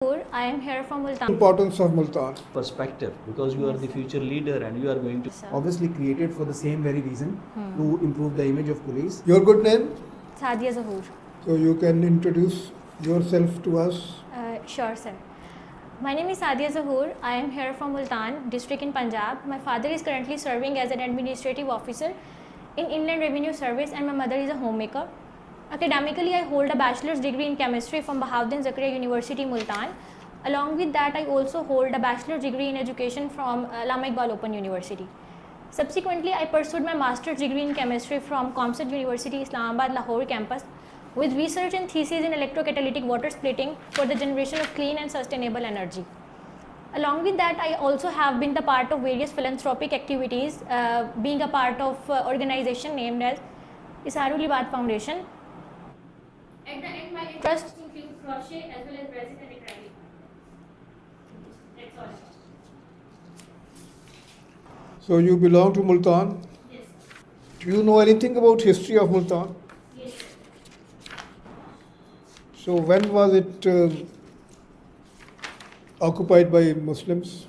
I am here from Multan. Importance of Multan. Perspective, because you are the future leader and you are going to obviously created for the same very reason, to improve the image of police. Your good name? Sadia Zahoor. So you can introduce yourself to us. Sure, sir. My name is Sadia Zahoor. I am here from Multan district in Punjab. My father is currently serving as an administrative officer in Inland Revenue Service and my mother is a homemaker. Academically, I hold a bachelor's degree in chemistry from Bahauddin Zakaria University, Multan. Along with that, I also hold a bachelor's degree in education from Allama Iqbal Open University. Subsequently, I pursued my master's degree in chemistry from Comsat University, Islamabad, Lahore campus with research and thesis in electrocatalytic water splitting for the generation of clean and sustainable energy. Along with that, I also have been the part of various philanthropic activities, being a part of organization named as Isarul Ibad Foundation. At the end, my interests include crochet as well as resin and acrylic. That's all. So you belong to Multan. Yes. Do you know anything about history of Multan? Yes. So when was it occupied by Muslims?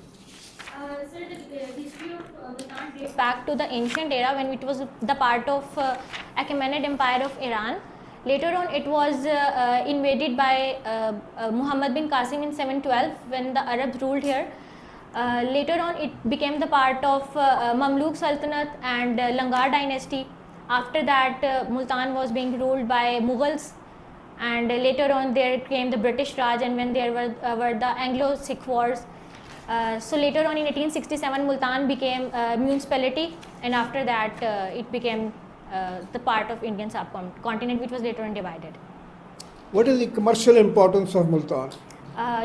Sir, the history of Multan dates back to the ancient era when it was the part of Achaemenid Empire of Iran. Later on, it was invaded by Muhammad bin Qasim in 712 when the Arabs ruled here. Later on, it became the part of Mamluk Sultanate and Langar dynasty. After that, Multan was being ruled by Mughals, and later on there came the British Raj, and when there were the Anglo-Sikh wars. So later on in 1867, Multan became a municipality, and after that it became the part of Indian subcontinent, which was later on divided. What is the commercial importance of Multan?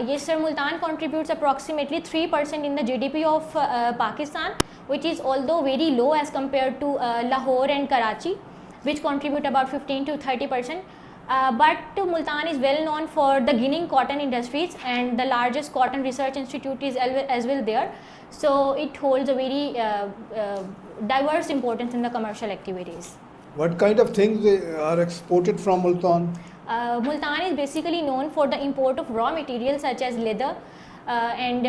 Yes, sir. Multan contributes approximately 3% in the GDP of Pakistan, which is although very low as compared to Lahore and Karachi, which contribute about 15 to 30%. But Multan is well known for the ginning cotton industries, and the largest cotton research institute is as well there. So it holds a very diverse importance in the commercial activities. What kind of things are exported from Multan? Multan is basically known for the import of raw materials such as leather and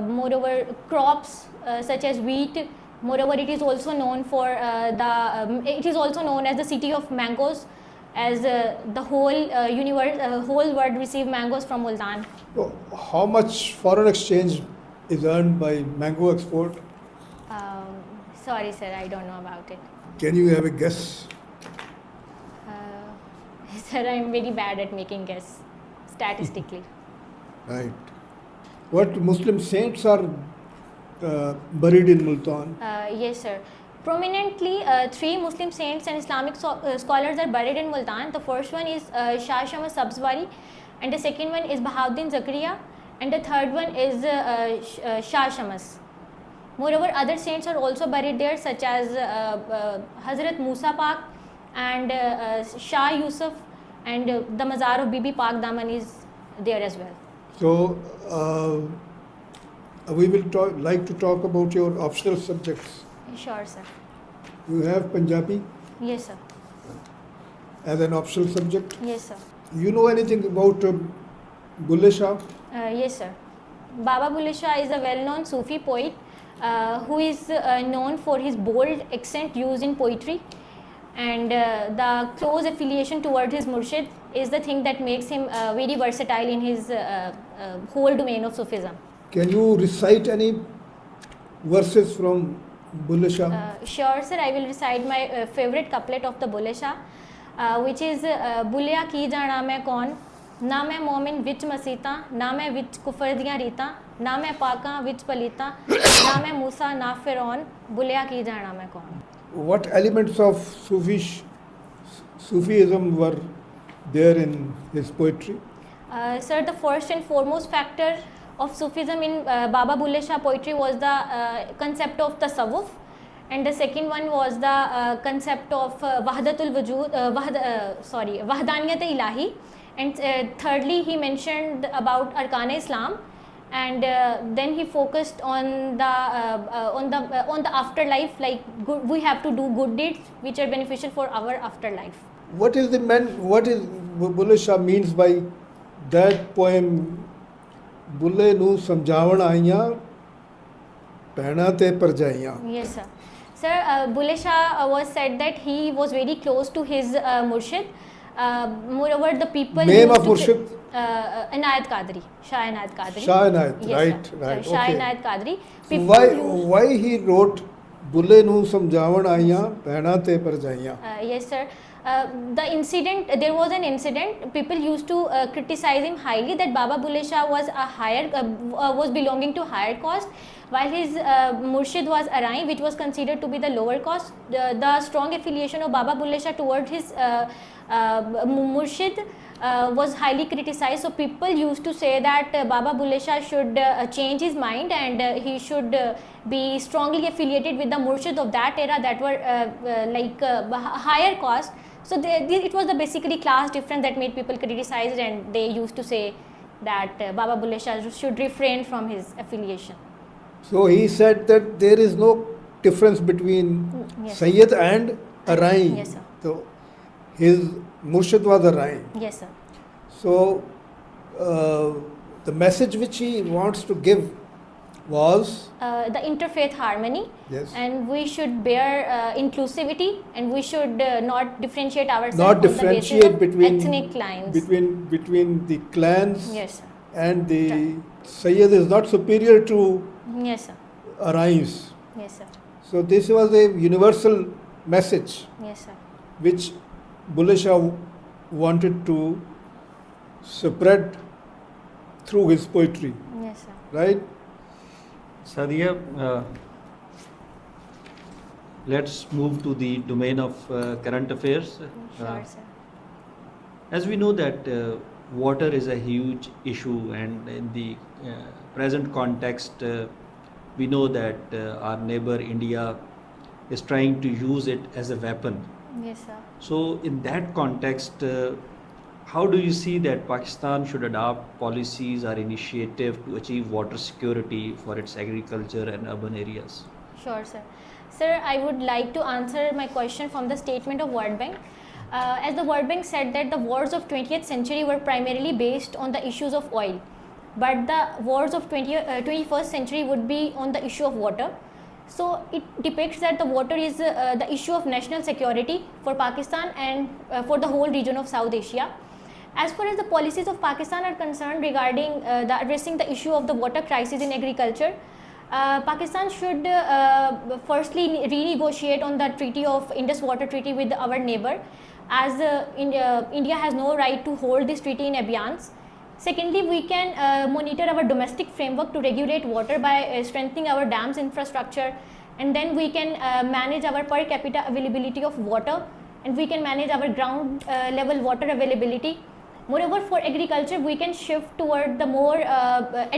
moreover crops such as wheat. Moreover, it is also known for it is also known as the city of mangoes, as the whole whole world receive mangoes from Multan. So how much foreign exchange is earned by mango export? Sorry, sir, I don't know about it. Can you have a guess? Sir, I am very bad at making guess statistically. Right. What Muslim saints are buried in Multan? Yes, sir. Prominently, 3 Muslim saints and Islamic scholars are buried in Multan. The first one is Shah Shams Sabzwari, and the second one is Bahauddin Zakaria, and the third one is Shah Shams. Moreover, other saints are also buried there, such as Hazrat Musa Pak and Shah Yusuf, and the Mazar of Bibi Pak Daman is there as well. So we will like to talk about your optional subjects. Sure, sir. You have Punjabi Yes, sir. as an optional subject. Yes, sir. You know anything about Bulle Shah? Yes, sir. Baba Bulle Shah is a well-known Sufi poet who is known for his bold accent used in poetry, and the close affiliation toward his murshid is the thing that makes him very versatile in his whole domain of Sufism. Can you recite any verses from Bulle Shah? Sure, sir. I will recite my favorite couplet of the Bulle Shah, which is Bulliya ki jana main kaun, ना मैं मोमिन विच मसीता, ना मैं विच कुफर दियां रीता, ना मैं पाका विच पलीता, ना मैं मूसा ना फिरौन, बुलिया की जाना मैं कौन. What elements of Sufism were there in his poetry? Sir, the first and foremost factor of Sufism in Baba Bulle Shah poetry was the concept of tasawwuf, and the second one was the concept of wahdatul wujud, wahdaniyat ilahi, and thirdly he mentioned about arkan Islam, and then he focused on the afterlife, like we have to do good deeds which are beneficial for our afterlife. What is Bulle Shah means by that poem Bulleh ਨੂੰ ਸਮਝਾਉਣ ਆਈਆਂ ਭੈਣਾਂ ਤੇ ਪਰਜਾਈਆਂ Yes, sir. Sir, Bulle Shah was said that he was very close to his Murshid. Moreover, the people Name used of to Murshid? Inayat Qadri, Shah Inayat Qadri. Shah Inayat, Yes, right, sir. right, Shah okay. Inayat Qadri. So People used- why he wrote Bulleh ਨੂੰ ਸਮਝਾਉਣ ਆਈਆਂ ਭੈਣਾਂ ਤੇ ਪਰਜਾਈਆਂ? Yes, sir. The incident, there was an incident. People used to criticize him highly that Baba Bulle Shah was was belonging to higher caste, while his Murshid was Arai, which was considered to be the lower caste. The strong affiliation of Baba Bulle Shah toward his Murshid was highly criticized. So people used to say that Baba Bulle Shah should change his mind and he should be strongly affiliated with the Murshid of that era that were higher caste. So it was the basically class difference that made people criticize, and they used to say that Baba Bulle Shah should refrain from his affiliation. So he said that there is no difference between Yes. Sayyid and Arai. Yes, sir. So his Murshid was Arai. Yes, sir. So the message which he wants to give was, The interfaith harmony, yes, and we should bear inclusivity, and we should not differentiate ourselves not on the basis differentiate of between ethnic lines. between the clans, Yes, sir. and the Sayyid is not superior to Yes, sir. Arais. Yes, sir. So this was a universal message Yes, sir. which Bulle Shah wanted to spread through his poetry, Yes, sir. right? Sadia, let's move to the domain of current affairs. Sure, sir. As we know that water is a huge issue, and in the present context, we know that our neighbor India is trying to use it as a weapon. Yes, sir. So in that context, how do you see that Pakistan should adopt policies or initiative to achieve water security for its agriculture and urban areas? Sure, sir. Sir, I would like to answer my question from the statement of World Bank. As the World Bank said that the wars of 20th century were primarily based on the issues of oil, but the wars of 21st century would be on the issue of water. So it depicts that the water is the issue of national security for Pakistan and for the whole region of South Asia. As far as the policies of Pakistan are concerned regarding addressing the issue of the water crisis in agriculture, Pakistan should firstly renegotiate on the treaty of Indus Water Treaty with our neighbor, as India has no right to hold this treaty in abeyance. Secondly, we can monitor our domestic framework to regulate water by strengthening our dams infrastructure, and then we can manage our per capita availability of water, and we can manage our ground level water availability. Moreover, for agriculture, we can shift toward the more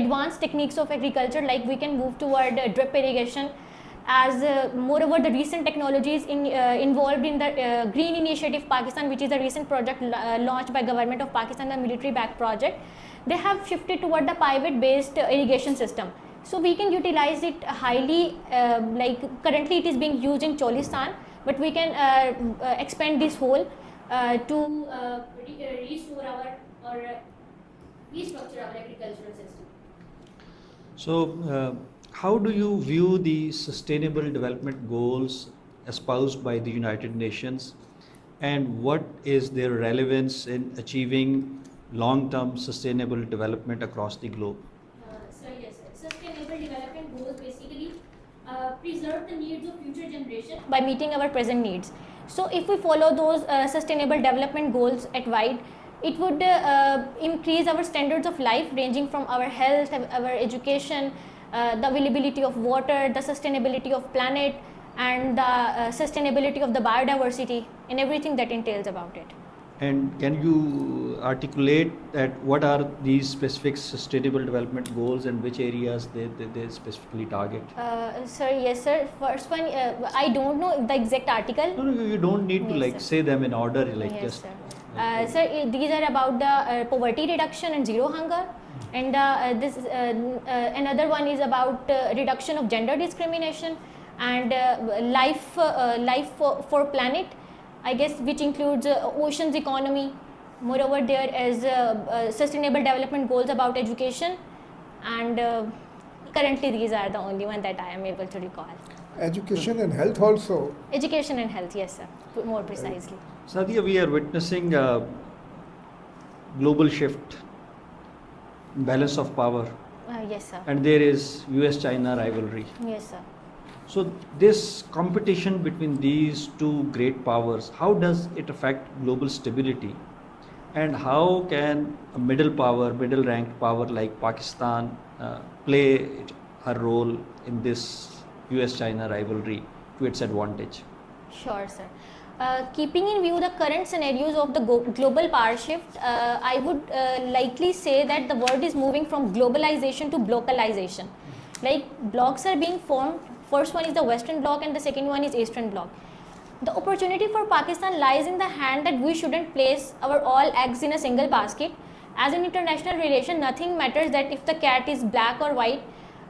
advanced techniques of agriculture, like we can move toward drip irrigation, as moreover the recent technologies involved in the Green Initiative Pakistan, which is a recent project launched by government of Pakistan, the military backed project, they have shifted toward the pivot based irrigation system. So we can utilize it highly, like currently it is being used in Cholistan, but we can expand this whole to restore our or restructure our agricultural system. So, how do you view the Sustainable Development Goals espoused by the United Nations, and what is their relevance in achieving long-term sustainable development across the globe? So yes, Sustainable Development Goals basically preserve the needs of future generation by meeting our present needs. So if we follow those Sustainable Development Goals at wide, it would increase our standards of life, ranging from our health, our education, the availability of water, the sustainability of planet, and the sustainability of the biodiversity, and everything that entails about it. And can you articulate that what are these specific sustainable development goals and which areas they specifically target? Sir, yes sir. First one, I don't know the exact article. No, you don't need to Yes, like sir. say them in order, like Yes, just. sir. Sir, these are about the poverty reduction and zero hunger, and another one is about reduction of gender discrimination and life for planet, I guess, which includes oceans economy. Moreover, there is sustainable development goals about education, and currently these are the only one that I am able to recall. Education and health also. Education and health, yes sir, more precisely. Sadia, we are witnessing a global shift, balance of power, Yes sir. and there is US-China rivalry. Yes sir. So this competition between these two great powers, how does it affect global stability? And how can a middle power, middle ranked power like Pakistan play a role in this US-China rivalry to its advantage? Sure, sir. Keeping in view the current scenarios of the global power shift, I would likely say that the world is moving from globalization to blocalization. Like blocks are being formed. First one is the Western bloc and the second one is Eastern bloc. The opportunity for Pakistan lies in the hand that we shouldn't place our all eggs in a single basket. As an international relation, nothing matters that if the cat is black or white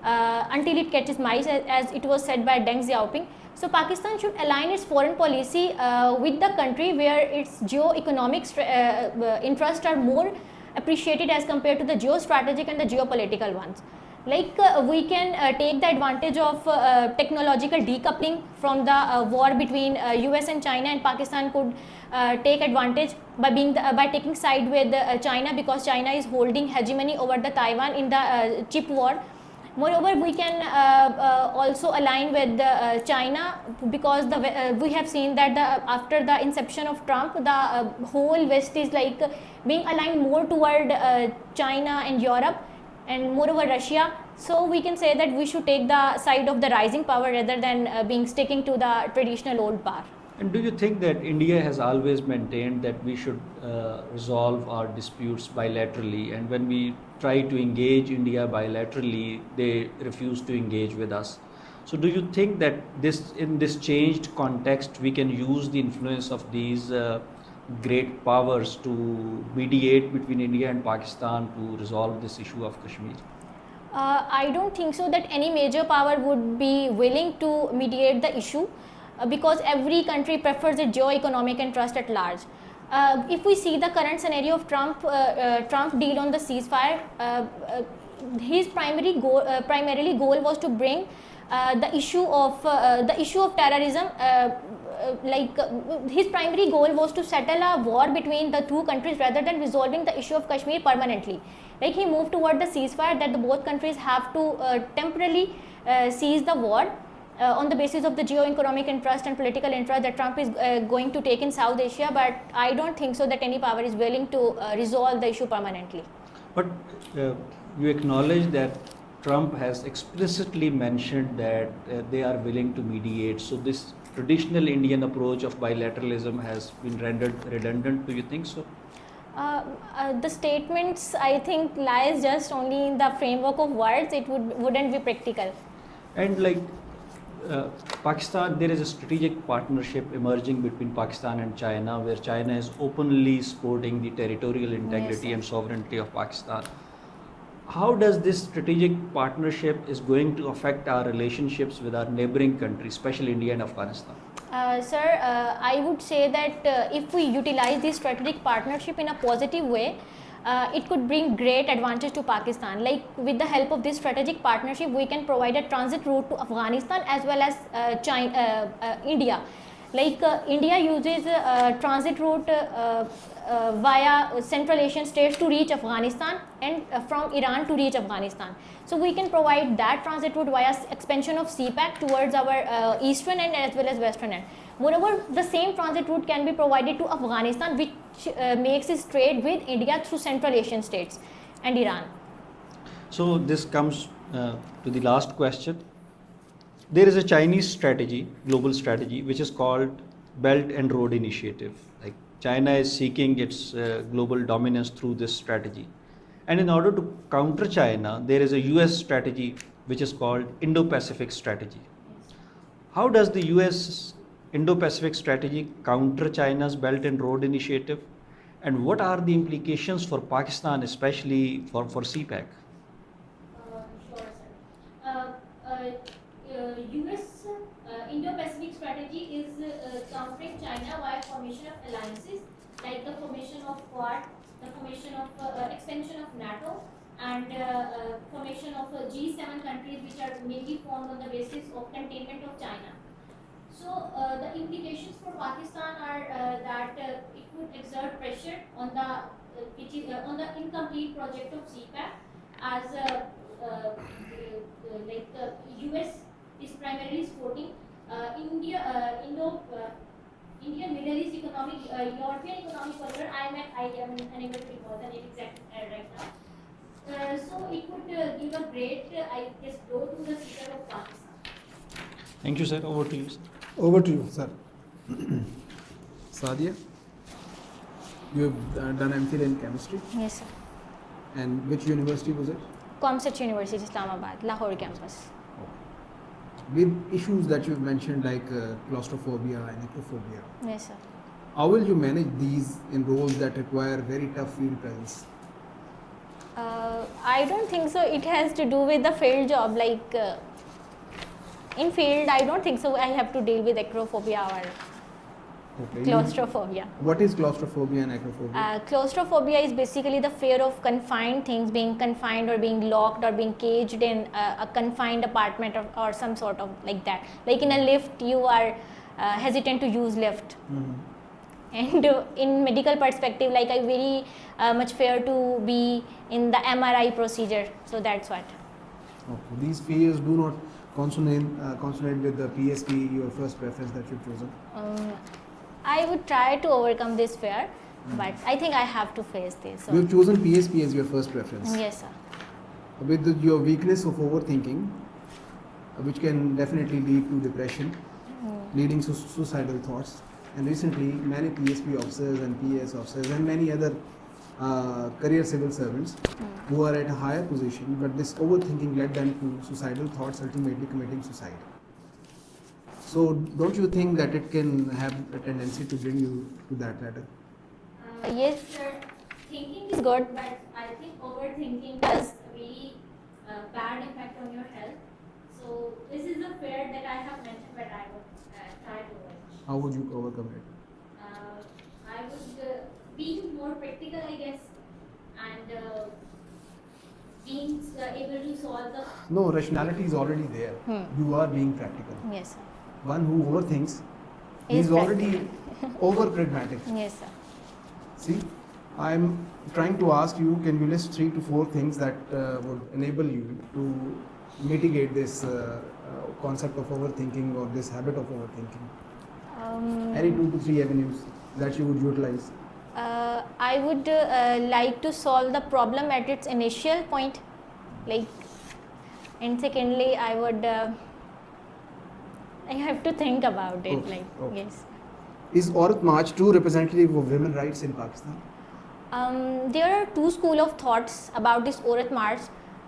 until it catches mice, as it was said by Deng Xiaoping. So Pakistan should align its foreign policy with the country where its geo-economic interests are more appreciated as compared to the geostrategic and the geopolitical ones. Like we can take the advantage of technological decoupling from the war between US and China, and Pakistan could take advantage by by taking side with China, because China is holding hegemony over the Taiwan in the chip war. Moreover, we can also align with China, because we have seen that after the inception of Trump, the whole West is like being aligned more toward China and Europe, and moreover Russia. So we can say that we should take the side of the rising power rather than being sticking to the traditional old power. And do you think that India has always maintained that we should resolve our disputes bilaterally, and when we try to engage India bilaterally, they refuse to engage with us? So do you think that in this changed context, we can use the influence of these great powers to mediate between India and Pakistan to resolve this issue of Kashmir? I don't think so that any major power would be willing to mediate the issue, because every country prefers its geo-economic interest at large. If we see the current scenario of Trump deal on the ceasefire, his primarily goal was to bring the issue of terrorism. His primary goal was to settle a war between the two countries rather than resolving the issue of Kashmir permanently. Like he moved toward the ceasefire, that both countries have to temporarily cease the war on the basis of the geo-economic interest and political interest that Trump is going to take in South Asia. But I don't think so that any power is willing to resolve the issue permanently. But you acknowledge that Trump has explicitly mentioned that they are willing to mediate. So this traditional Indian approach of bilateralism has been rendered redundant. Do you think so? The statements, I think, lies just only in the framework of words. It wouldn't be practical. And like Pakistan, there is a strategic partnership emerging between Pakistan and China, where China is openly supporting the territorial integrity and sovereignty of Pakistan. How does this strategic partnership is going to affect our relationships with our neighboring countries, especially India and Afghanistan? Sir, I would say that if we utilize this strategic partnership in a positive way, it could bring great advantage to Pakistan. Like with the help of this strategic partnership, we can provide a transit route to Afghanistan as well as India. Like India uses transit route via Central Asian states to reach Afghanistan, and from Iran to reach Afghanistan. So we can provide that transit route via expansion of CPAC towards our eastern end as well as western end. Moreover, the same transit route can be provided to Afghanistan, which makes its trade with India through Central Asian states and Iran. So this comes to the last question. There is a Chinese strategy, global strategy, which is called Belt and Road Initiative. Like China is seeking its global dominance through this strategy. And in order to counter China, there is a US strategy which is called Indo-Pacific strategy. How does the US Indo-Pacific strategy counter China's Belt and Road Initiative? And what are the implications for Pakistan, especially for CPAC? Sure, sir. US Indo-Pacific strategy is countering China via formation of alliances, like the formation of Quad, the formation of expansion of NATO, and formation of G7 countries, which are mainly formed on the basis of containment of China. So the implications for Pakistan are that it would exert pressure on on the incomplete project of CPAC, as US is primarily supporting Indian Middle East economic, European economic corridor. I am unable to recall the name exact right now. So it would give a great, I guess, blow to the future of Pakistan. Thank you, sir. Over to you, sir. Over to you. Sir. Sadia, you have done MPhil in chemistry, Yes, sir. and which university was it? Comsat University, Islamabad, Lahore campus. With issues that you've mentioned like claustrophobia and acrophobia, Yes, sir. how will you manage these in roles that require very tough field presence? I don't think so. It has to do with the field job. Like in field, I don't think so. I have to deal with acrophobia or Okay. claustrophobia. What is claustrophobia and acrophobia? Claustrophobia is basically the fear of confined things, being confined or being locked or being caged in a confined apartment or some sort of like that. Like in a lift, you are hesitant to use lift. And in medical perspective, like I very much fear to be in the MRI procedure. So that's what. Okay. These fears do not consonate with the PSP, your first preference that you've chosen. I would try to overcome this fear, but I think I have to face this. So. You've chosen PSP as your first preference. Yes, sir. With your weakness of overthinking, which can definitely lead to depression, leading to suicidal thoughts. And recently, many PSP officers and PS officers and many other career civil servants who are at a higher position, but this overthinking led them to suicidal thoughts, ultimately committing suicide. So, don't you think that it can have a tendency to bring you to that ladder? Yes, sir. Thinking is good, but I think overthinking does really bad impact on your health. So this is a fear that I have mentioned, but I would try to overcome. How would you overcome it? I would be more practical, I guess, and being able to solve the. No, rationality is already there. You are being practical. Yes, sir. One who overthinks Is is already over pragmatic. Yes, sir. See, I'm trying to ask you, can you list 3 to 4 things that would enable you to mitigate this concept of overthinking or this habit of overthinking? Any 2 to 3 avenues that you would utilize? I would like to solve the problem at its initial point, like, and secondly, I would. I have to think about it, Okay, like, okay. yes. Is Aurat March true representative of women's rights in Pakistan? There are 2 schools of thoughts about this Aurat March.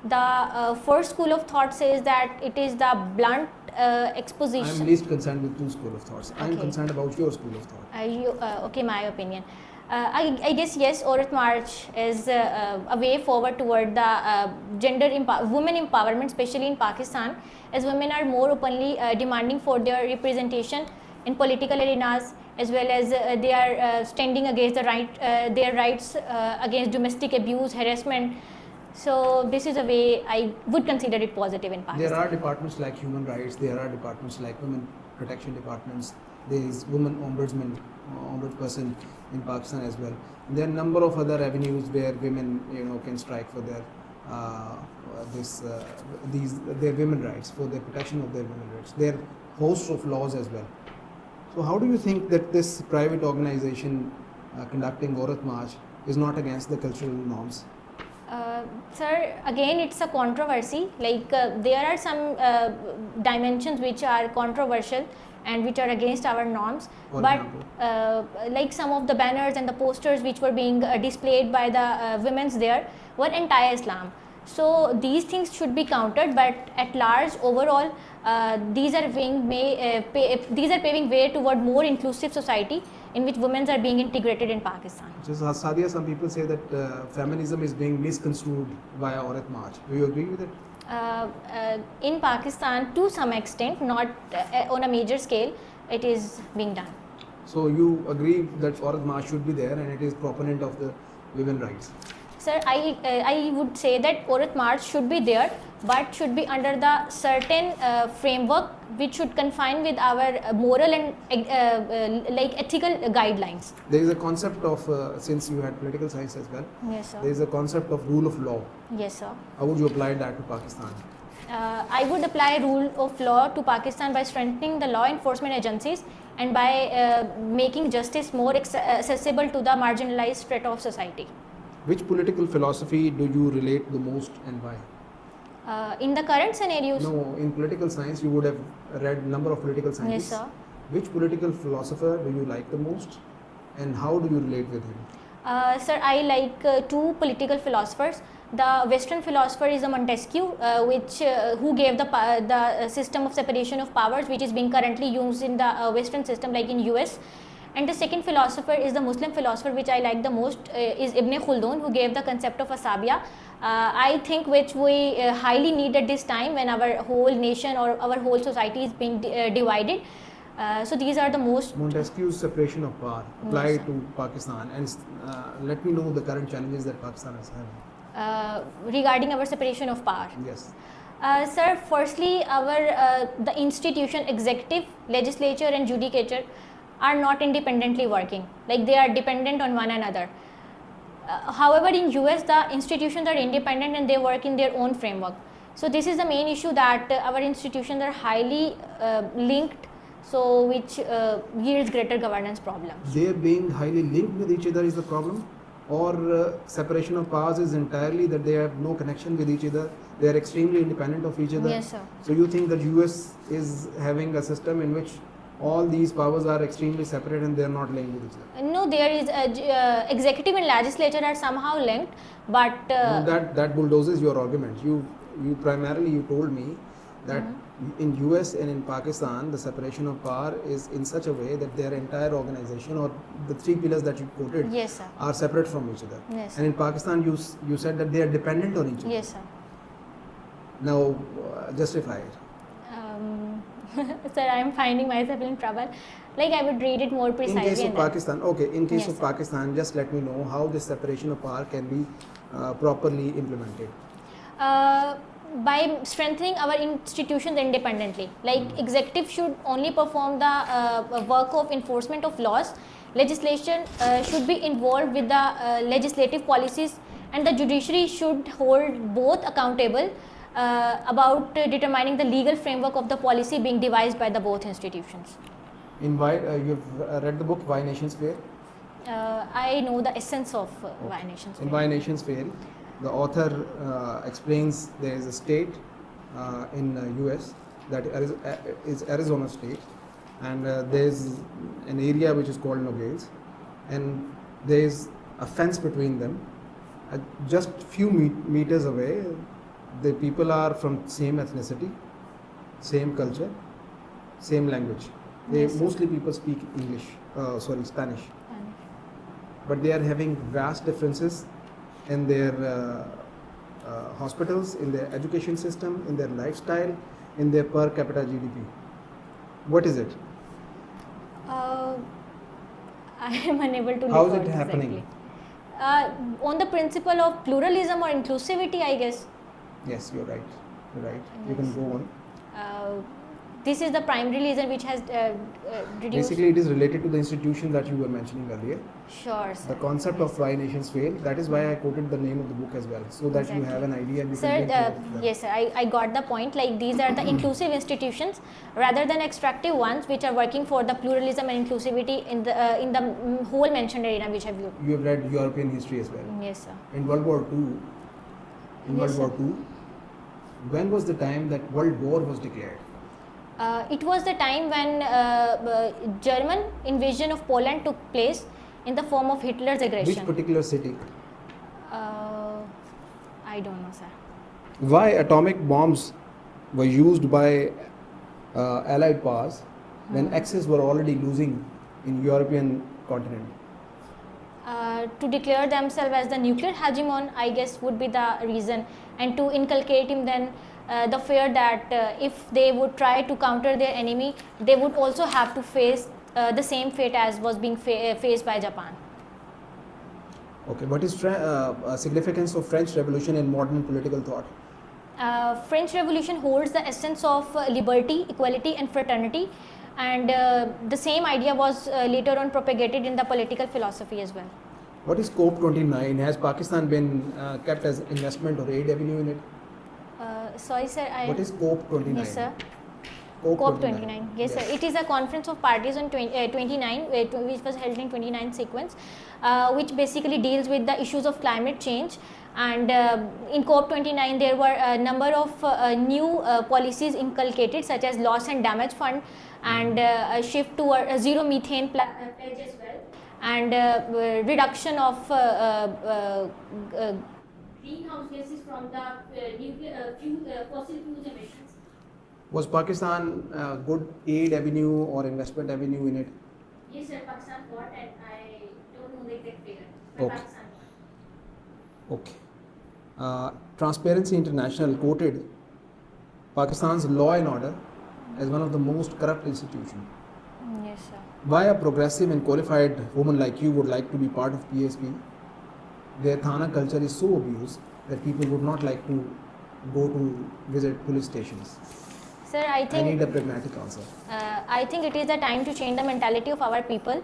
The first school of thought says that it is the blunt exposition. I'm least concerned with 2 schools of thoughts. I'm Okay. concerned about your school of thought. Okay, my opinion. I guess yes, Aurat March is a way forward toward the women empowerment, especially in Pakistan, as women are more openly demanding for their representation in political arenas, as well as they are standing against their rights against domestic abuse, harassment. So this is a way I would consider it positive in Pakistan. There are departments like human rights, there are departments like women protection departments, there is women ombudsperson in Pakistan as well. There are a number of other avenues where women can strike for their their women rights, for the protection of their women rights. There are hosts of laws as well. So how do you think that this private organization conducting Aurat March is not against the cultural norms? Sir, again, it's a controversy. Like there are some dimensions which are controversial and which are against our norms. For But example? like some of the banners and the posters which were being displayed by the women's there were anti-Islam. So these things should be countered. But at large, overall, these are paving way toward more inclusive society in which women are being integrated in Pakistan. Just Sadia, some people say that feminism is being misconstrued via Aurat March. Do you agree with it? In Pakistan, to some extent, not on a major scale, it is being done. So you agree that Aurat March should be there and it is proponent of the women's rights? Sir, I would say that Aurat March should be there, but should be under the certain framework which should confine with our moral and like ethical guidelines. There is a concept of, since you had political science as well, Yes, sir. there is a concept of rule of law. Yes, sir. How would you apply that to Pakistan? I would apply rule of law to Pakistan by strengthening the law enforcement agencies and by making justice more accessible to the marginalized strata of society. Which political philosophy do you relate the most and why? In the current scenarios, No, in political science you would have read number of political yes, scientists. sir. Which political philosopher do you like the most and how do you relate with him? Sir, I like two political philosophers. The Western philosopher is Montesquieu, who gave the system of separation of powers, which is being currently used in the Western system, like in US. And the second philosopher is the Muslim philosopher, which I like the most, is Ibn Khaldun, who gave the concept of asabiya. I think which we highly need at this time when our whole nation or our whole society is being divided. So these are the most. Montesquieu's separation of power Yes, applied sir. to Pakistan and let me know the current challenges that Pakistan is having. Regarding our separation of power. Yes. Sir, firstly, our the institution, executive, legislature, and judicature are not independently working. Like they are dependent on one another. However, in US, the institutions are independent and they work in their own framework. So this is the main issue, that our institutions are highly linked, so which yields greater governance problems. They being highly linked with each other is the problem, or separation of powers is entirely that they have no connection with each other, they are extremely independent of each other. Yes, sir. So you think that US is having a system in which all these powers are extremely separate and they are not linked with each other? No, there is executive and legislature are somehow linked, but No, that bulldozes your argument. You primarily you told me that in US and in Pakistan the separation of power is in such a way that their entire organization or the three pillars that you quoted yes, sir. are separate from each other. Yes, And in Pakistan you said that they are dependent on each other. Yes, sir. Now justify it. Sir, I am finding myself in trouble. Like I would read it more In precisely. case of and then- Pakistan, okay, in case Yes, of sir. Pakistan, just let me know how this separation of power can be properly implemented. By strengthening our institutions independently. Like executive should only perform the work of enforcement of laws. Legislation should be involved with the legislative policies, and the judiciary should hold both accountable about determining the legal framework of the policy being devised by the both institutions. In why you've read the book Why Nations Fail? I know the essence of Why Nations In Fail. Why Nations Fail, the author explains there is a state in US that is Arizona state, and there is an area which is called Nogales, and there is a fence between them. Just few meters away, the people are from same ethnicity, same culture, same language. They Yes, sir. mostly people speak Spanish, but they are having vast differences in their hospitals, in their education system, in their lifestyle, in their per capita GDP. What is it? I am unable to. How is recall it happening? exactly. On the principle of pluralism or inclusivity, I guess. Yes, you're right. You're right. You can Yes. go on. This is the primary reason which has reduced. Basically, it is related to the institution that you were mentioning earlier. Sure, sir. The concept of Why Nations Fail. That is why I quoted the name of the book as well, so that you have an idea and you Sir, can link it to them. yes, sir, I got the point. Like these are the inclusive institutions rather than extractive ones, which are working for the pluralism and inclusivity in the whole mentioned arena which have you. You have read European history as well. Yes, sir. In World War II, Yes, sir. when was the time that World War was declared? It was the time when German invasion of Poland took place in the form of Hitler's Which aggression. particular city? I don't know, sir. Why atomic bombs were used by Allied powers when Axis were already losing in European continent? To declare themselves as the nuclear hegemon, I guess, would be the reason, and to inculcate in them the fear that if they would try to counter their enemy, they would also have to face the same fate as was being faced by Japan. Okay, what is significance of French Revolution in modern political thought? French Revolution holds the essence of liberty, equality, and fraternity, and the same idea was later on propagated in the political philosophy as well. What is COP29? Has Pakistan been kept as investment or aid avenue in it? Sorry, sir. What is COP29? Yes, sir. COP29. Yes, sir. It is a conference of parties on 29, which was held in 29 sequence, which basically deals with the issues of climate change. And in COP29, there were a number of new policies inculcated, such as loss and damage fund, and a shift toward a zero methane pledge as well, and reduction of greenhouse gases from the fossil fuels emissions. Was Pakistan a good aid avenue or investment avenue in it? Yes, sir. Pakistan got, and I don't know the exact figure, but Okay. Pakistan got. Okay. Transparency International quoted Pakistan's law and order as one of the most corrupt institutions. Yes, sir. Why a progressive and qualified woman like you would like to be part of PSP? Their Thana culture is so abused that people would not like to go to visit police stations. Sir, I I need a think pragmatic answer. I think it is the time to change the mentality of our people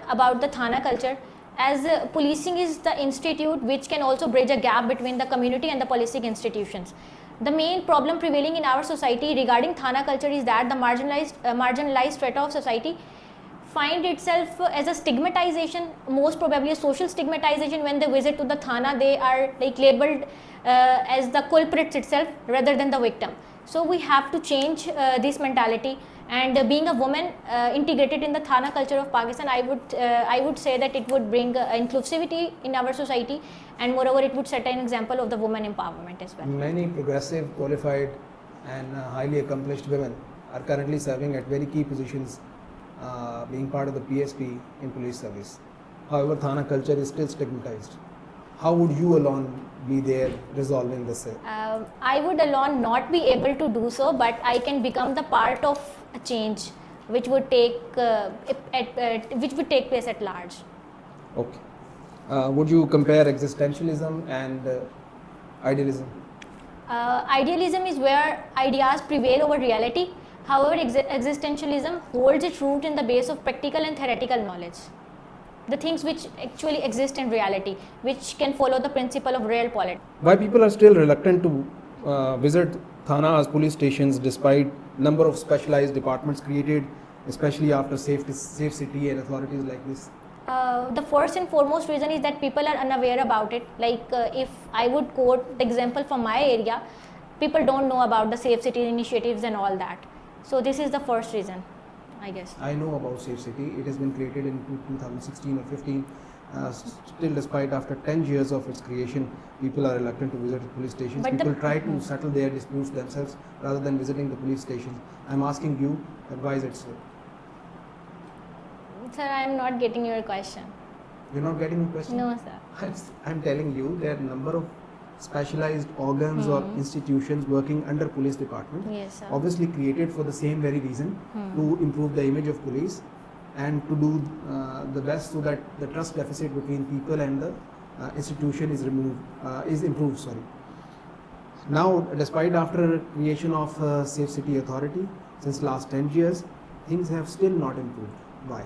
about the Thana culture, as policing is the institute which can also bridge a gap between the community and the policing institutions. The main problem prevailing in our society regarding Thana culture is that the marginalized strata of society find itself as a stigmatization, most probably a social stigmatization. When they visit to the Thana, they are like labeled as the culprits itself rather than the victim. So we have to change this mentality, and being a woman integrated in the Thana culture of Pakistan, I would say that it would bring inclusivity in our society, and moreover it would set an example of the woman empowerment as well. Many progressive, qualified, and highly accomplished women are currently serving at very key positions, being part of the PSP in police service. However, Thana culture is still stigmatized. How would you alone be there resolving this? I would alone not be able to do so, but I can become the part of a change which would take place at large. Okay. Would you compare existentialism and idealism? Idealism is where ideas prevail over reality. However, existentialism holds its root in the base of practical and theoretical knowledge, the things which actually exist in reality, which can follow the principle of real politics. Why people are still reluctant to visit Thana as police stations despite number of specialized departments created, especially after Safe City and authorities like this? The first and foremost reason is that people are unaware about it. Like if I would quote the example from my area, people don't know about the Safe City initiatives and all that. So this is the first reason, I guess. I know about Safe City. It has been created in 2016 or 15. Still, despite after 10 years of its creation, people are reluctant to visit the police stations. But People try to settle their disputes themselves rather than visiting the police stations. I'm asking you, advise it, sir. Sir, I am not getting your question. You're not getting the question? No, sir. I'm telling you, there are a number of specialized organs or institutions working under police department, Yes, sir. obviously created for the same very reason, to improve the image of police and to do the best so that the trust deficit between people and the institution is improved. Sorry. Now, despite after creation of Safe City Authority, since last 10 years, things have still not improved. Why?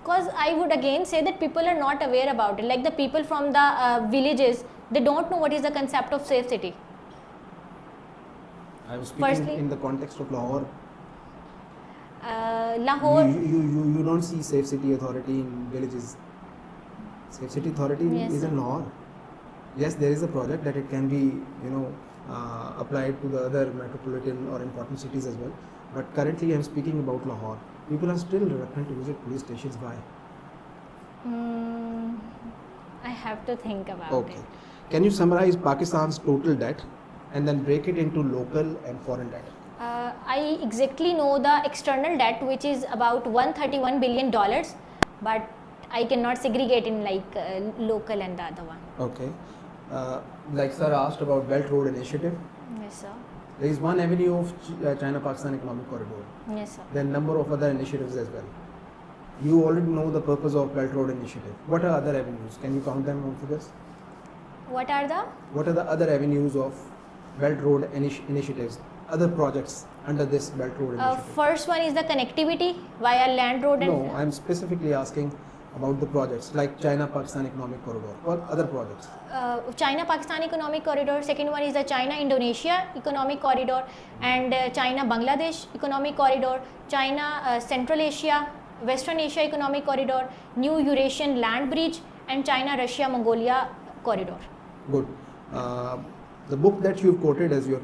Because I would again say that people are not aware about it. Like the people from the villages, they don't know what is the concept of safe city. I was speaking Firstly- in the context of Lahore. Lahore, You don't see Safe City Authority in villages. Safe City Authority Yes, is sir. in Lahore. Yes, there is a project that it can be, applied to the other metropolitan or important cities as well. But currently, I am speaking about Lahore. People are still reluctant to visit police stations. Why? I have to think about Okay. it. Can you summarize Pakistan's total debt and then break it into local and foreign debt? I exactly know the external debt, which is about $131 billion, but I cannot segregate in like local and the other one. Okay. Like sir asked about Belt Road Initiative. Yes, sir. There is one avenue of China-Pakistan Economic Corridor. Yes, sir. Then number of other initiatives as well. You already know the purpose of Belt Road Initiative. What are other avenues? Can you count them on figures? What are the? What are the other avenues of Belt Road initiatives, other projects under this Belt Road initiative? First one is the connectivity via land, road, and No, I'm specifically asking about the projects like China-Pakistan Economic Corridor or other projects. China-Pakistan Economic Corridor. Second one is the China-Indonesia Economic Corridor, and China-Bangladesh Economic Corridor, China-Central Asia, Western Asia Economic Corridor, New Eurasian Land Bridge, and China-Russia-Mongolia Corridor. Good. The book that you've quoted as your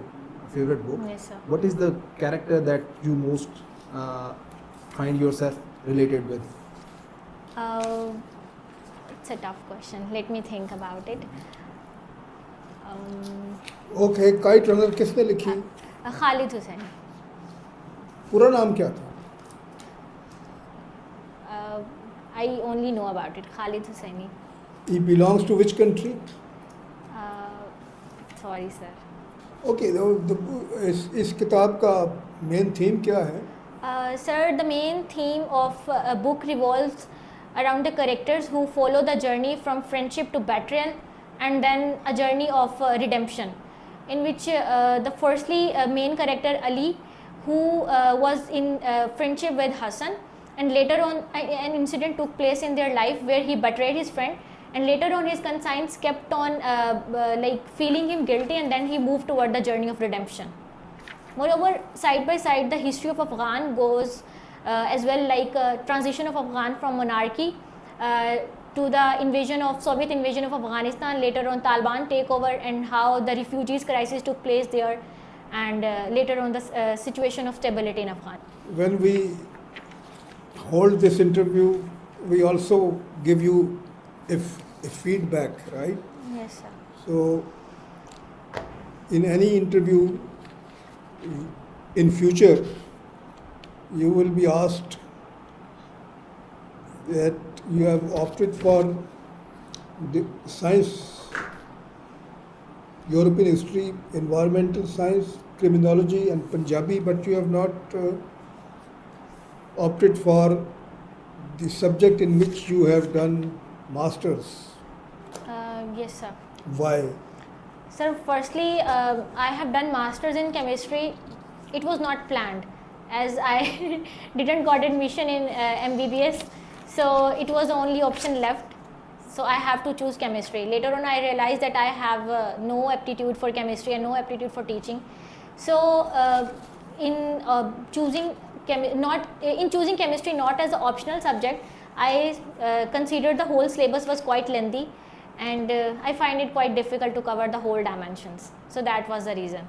favorite book, Yes, sir. what is the character that you most find yourself related with? It's a tough question. Let me think about it. Okay kite runner किसने लिखी? Khalid Hussain. पूरा नाम क्या था? I only know about it. Khalid Hussaini. He belongs to which country? Sorry, sir. Okay इस किताब का main theme क्या है? Sir, the main theme of a book revolves around the characters who follow the journey from friendship to betrayal and then a journey of redemption, in which the firstly main character Ali, who was in friendship with Hassan, and later on an incident took place in their life where he betrayed his friend, and later on his conscience kept on like feeling him guilty, and then he moved toward the journey of redemption. Moreover, side by side, the history of Afghan goes as well, like transition of Afghan from monarchy to the Soviet invasion of Afghanistan, later on Taliban takeover, and how the refugees crisis took place there, and later on the situation of stability in Afghanistan. When we hold this interview, we also give you a feedback, right? Yes, sir. So, in any interview in future, you will be asked that you have opted for the science, European history, environmental science, criminology, and Punjabi, but you have not opted for the subject in which you have done masters. Yes, sir. Why? Sir, firstly, I have done masters in chemistry. It was not planned, as I didn't got admission in MBBS, so it was the only option left. So I have to choose chemistry. Later on, I realized that I have no aptitude for chemistry and no aptitude for teaching. So in choosing chemistry not as an optional subject, I considered the whole syllabus was quite lengthy, and I find it quite difficult to cover the whole dimensions. So that was the reason.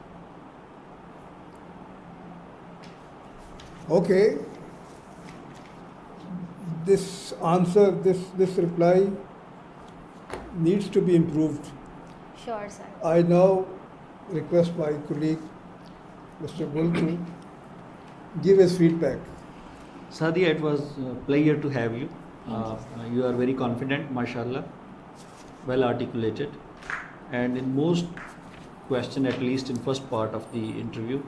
Okay. This answer, this reply needs to be improved. Sure, sir. I now request my colleague, Mr. Gul, to give his feedback. Sadia, it was a pleasure to have you. You are very confident, mashallah, well articulated, and in most question, at least in first part of the interview,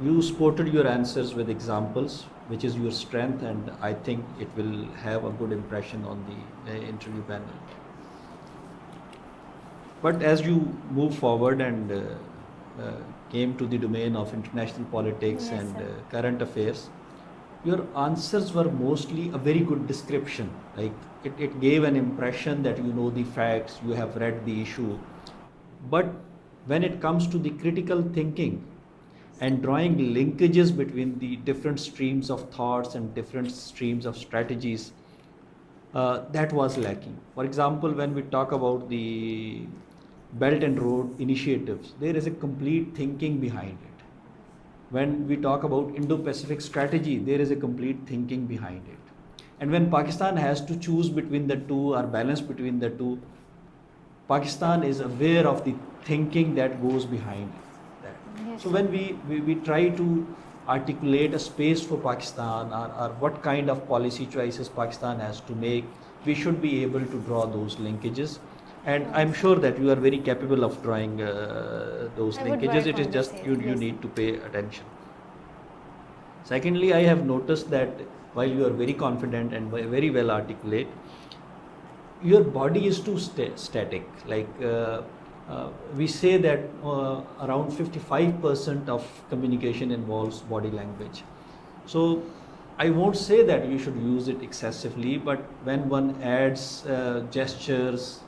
you supported your answers with examples, which is your strength, and I think it will have a good impression on the interview panel. But as you move forward and came to the domain of international politics Yes, and sir. current affairs, your answers were mostly a very good description. Like it gave an impression that you know the facts, you have read the issue. But when it comes to the critical thinking and drawing linkages between the different streams of thoughts and different streams of strategies, that was lacking. For example, when we talk about the Belt and Road initiatives, there is a complete thinking behind it. When we talk about Indo-Pacific strategy, there is a complete thinking behind it. And when Pakistan has to choose between the two or balance between the two, Pakistan is aware of the thinking that goes behind that. Yes. So when we try to articulate a space for Pakistan or what kind of policy choices Pakistan has to make, we should be able to draw those linkages. And I'm sure that you are very capable of drawing those I would linkages. work It is on the just same, you yes. need to pay attention. Secondly, I have noticed that while you are very confident and very well articulate, your body is too static. Like we say that around 55% of communication involves body language. So I won't say that you should use it excessively, but when one adds gestures,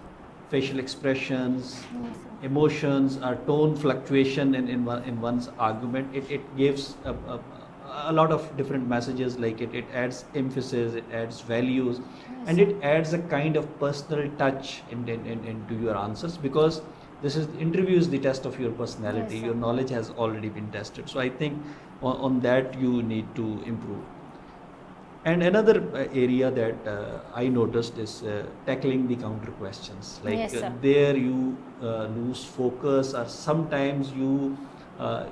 facial expressions, Yes, sir. emotions, or tone fluctuation in one's argument, it gives a lot of different messages. Like it adds emphasis, it adds values, and sir. it adds a kind of personal touch into your answers, because this is interview is the test of your personality. Yes, sir. Your knowledge has already been tested. So I think on that you need to improve. And another area that I noticed is tackling the counter questions. Like Yes, sir. there you lose focus, or sometimes uh,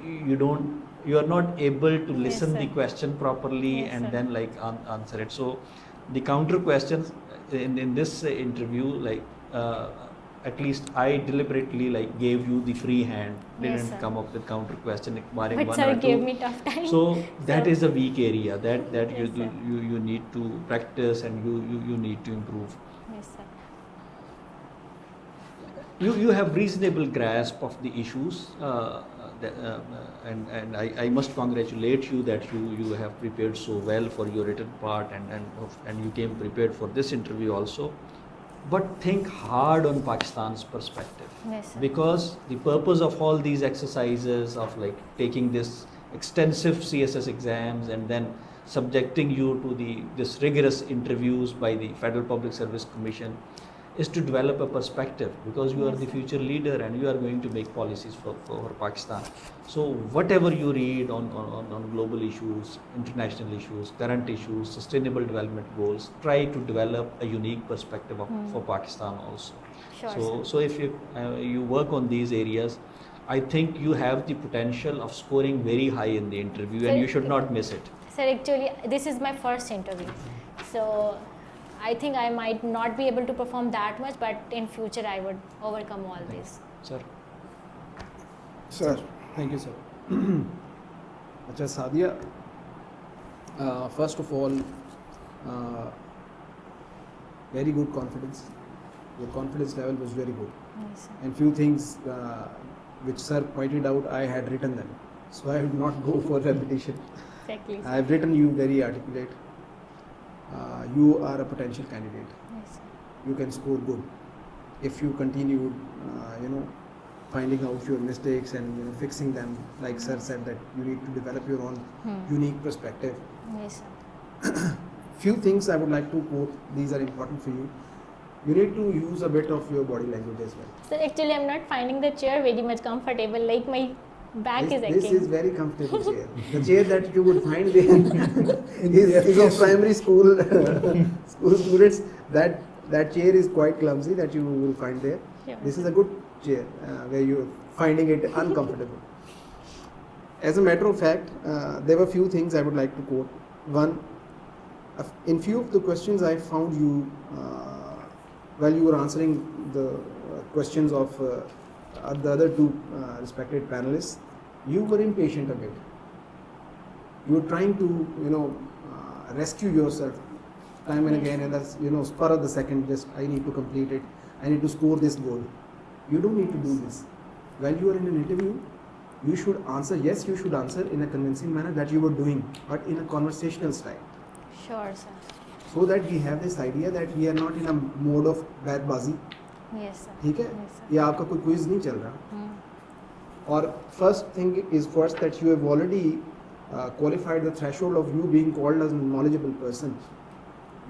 you are not able to listen sir. the question properly, Yes, and sir. then like answer it. So the counter questions in this interview, like at least I deliberately like gave you the free hand, Yes, didn't sir. come up with counter question, barring But one sir or gave two. me tough time. So that So- is a weak area that Yes, sir. you need to practice, and you need to improve. Yes, sir. You have reasonable grasp of the issues, and I must congratulate you that you have prepared so well for your written part, and you came prepared for this interview also. But think hard on Pakistan's perspective, Yes, sir. because the purpose of all these exercises of like taking this extensive CSS exams and then subjecting you to this rigorous interviews by the Federal Public Service Commission is to develop a perspective, because you are Yes, the sir. future leader and you are going to make policies for Pakistan. So whatever you read on global issues, international issues, current issues, sustainable development goals, try to develop a unique perspective for Pakistan also. Sure, So, sir. so if you work on these areas, I think you have the potential of scoring very high in the interview, and Sir, you should not miss it. Sir, actually, this is my first interview. So I think I might not be able to perform that much, but in future I would overcome all this. Sir. Sir, Thank you, sir. Acha, Sadia, first of all, very good confidence. Your confidence level was very good. Yes, sir. And few things which sir pointed out, I had written them. So I would not go for repetition. Exactly. I have written you very articulate. You are a potential candidate. Yes, sir. You can score good if you continue, finding out your mistakes and fixing them. Like sir said, that you need to develop your own unique perspective. Yes, sir. Few things I would like to quote. These are important for you. You need to use a bit of your body language as well. Sir, actually, I'm not finding the chair very much comfortable. Like my back is This aching. is very comfortable chair. The chair that you would find is of primary school students. That chair is quite clumsy that you will find there. Sure. This is a good chair where you're finding it uncomfortable. As a matter of fact, there were few things I would like to quote. One, in few of the questions I found you while you were answering the questions of the other two respected panelists, you were impatient a bit. You were trying to, rescue yourself time and again, and that's, spur of the second, just I need to complete it, I need to score this goal. You don't need to do this. While you are in an interview, you should answer, yes, you should answer in a convincing manner that you were doing, but in a conversational style. Sure, sir. So that we have this idea that we are not in a mode of backbazi. Yes, sir. ठीक है Yes, sir. या आपका कोई quiz नहीं चल रहा Hmm. और first thing is first that you have already qualified the threshold of you being called as a knowledgeable person.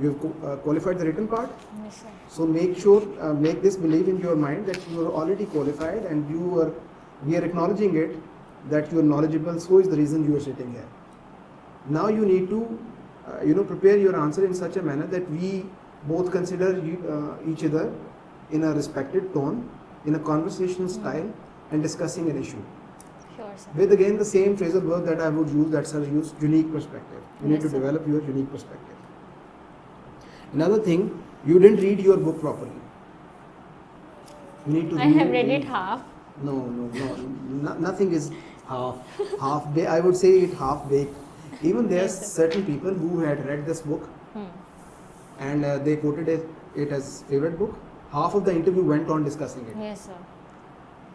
You have qualified the written part. Yes, sir. So make this belief in your mind that you are already qualified, and we are acknowledging it that you are knowledgeable. So is the reason you are sitting here. Now you need to prepare your answer in such a manner that we both consider each other in a respected tone, in a conversational style, and discussing an issue. Sure, sir. With again the same phrasal verb that I would use, that sir used, unique perspective. You need Yes, to sir. develop your unique perspective. Another thing, you didn't read your book properly. You need to I have read it half. No, nothing is half. I would say it half baked. Even there's Yes, sir. certain people who had read this book and they quoted it as favorite book. Half of the interview went on discussing it. Yes, sir.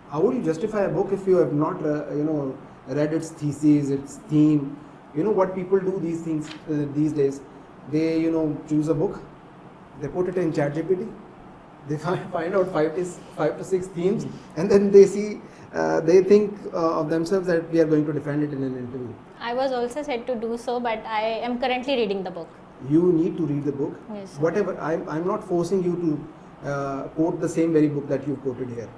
How would you justify a book if you have not, read its thesis, its theme? You know what people do these days? They, choose a book, they put it in ChatGPT, they find out 5 to 6 themes, and then they see, they think of themselves that we are going to defend it in an interview. I was also said to do so, but I am currently reading the book. You need to read the book. Yes, sir. Whatever, I'm not forcing you to quote the same very book that you quoted here.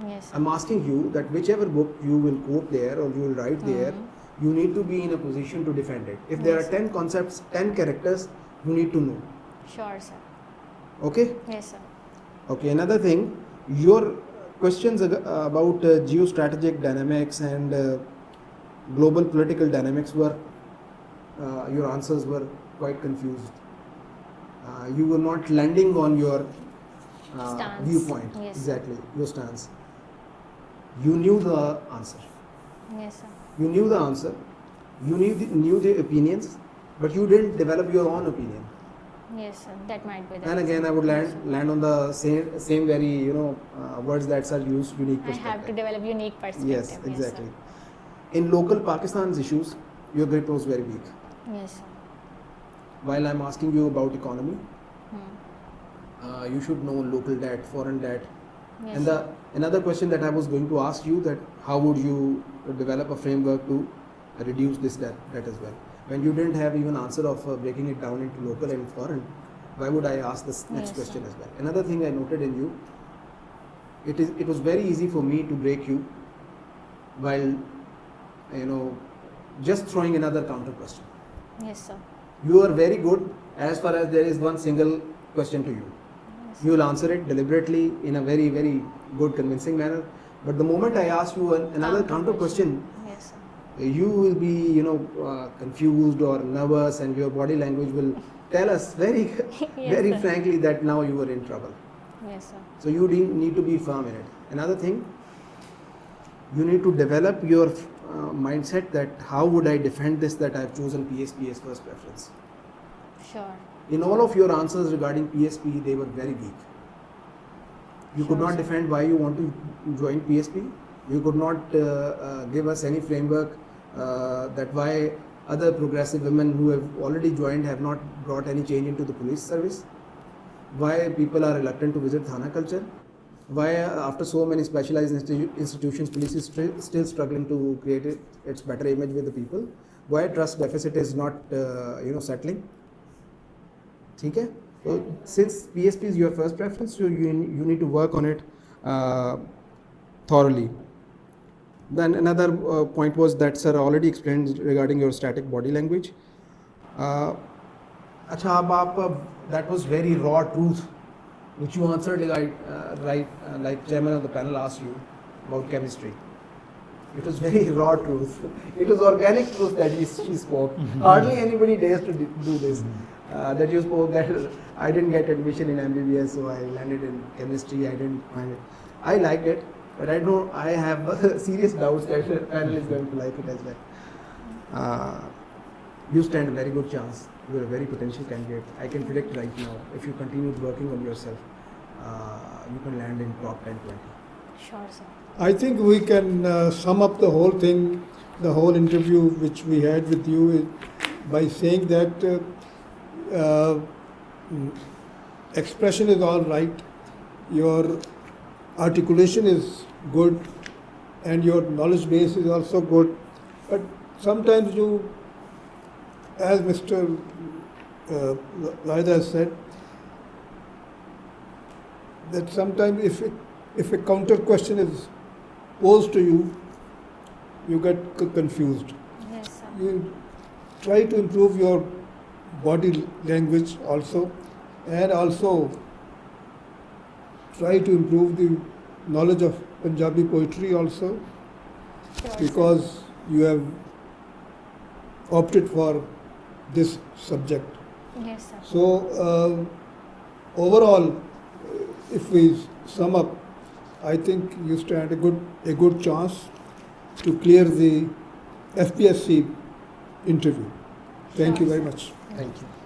Yes, sir. I'm asking you that whichever book you will quote there or you will write there, you need to be in a position to defend it. If there Yes, are 10 concepts, 10 characters, you need to know. Sure, sir. Okay? Yes, sir. Okay, another thing, your questions about geostrategic dynamics and global political dynamics were, your answers were quite confused. You were not landing on your Stance. viewpoint. Yes, Exactly, your stance. You knew the answer. Yes, sir. You knew the answer. You knew the opinions, but you didn't develop your own opinion. Yes, sir. That might be the And again, I would land on the same very words that are used, unique I perspective. have to develop unique perspective. Yes, exactly. Yes, In local Pakistan's issues, your grip was very weak. sir. Yes, sir. While I'm asking you about economy, Hmm. you should know local debt, foreign debt. Yes, And sir. another question that I was going to ask you, that how would you develop a framework to reduce this debt as well? When you didn't have even answer of breaking it down into local and foreign, why would I ask this next Yes, question sir. as well? Another thing I noted in you, it was very easy for me to break you while just throwing another counter question. Yes, sir. You are very good as far as there is one single question to you. Yes, You will answer it deliberately in a very, very good, convincing manner. But the moment I ask you another counter question, Yes, sir. you will be, confused or nervous, and your body language will tell us very, very sir. frankly that now you are in trouble. Yes, sir. So you need to be firm in it. Another thing, you need to develop your mindset that how would I defend this that I have chosen PSP as first preference. Sure. In all of your answers regarding PSP, they were very weak. You could Sure, not sir. defend why you want to join PSP. You could not give us any framework that why other progressive women who have already joined have not brought any change into the police service. Why people are reluctant to visit Thana culture. Why after so many specialized institutions, police is still struggling to create its better image with the people. Why trust deficit is not settling. Okay? So since PSP is your first preference, so you need to work on it thoroughly. Then another point was that sir already explained regarding your static body language. Acha, that was very raw truth, which you answered like chairman of the panel asked you about chemistry. It was very raw truth. It was organic truth that she spoke. Hardly anybody dares to do this. That you spoke that I didn't get admission in MBBS, so I landed in chemistry. I didn't find it. I liked it, but I have serious doubts that the panel is going to like it as well. You stand a very good chance. You are a very potential candidate. I can predict right now, if you continue working on yourself, you can land in top 10, 20. Sure, sir. I think we can sum up the whole thing, the whole interview which we had with you by saying that expression is all right, your articulation is good, and your knowledge base is also good, but sometimes you, as Mr. Laida has said, that sometimes if a counter question is posed to you, you get confused. Yes, sir. You try to improve your body language also, and also try to improve the knowledge of Punjabi poetry also, Sure, sir. because you have opted for this subject. Yes, sir. So overall, if we sum up, I think you stand a good chance to clear the FPSC interview. Thank you very much. Thank you.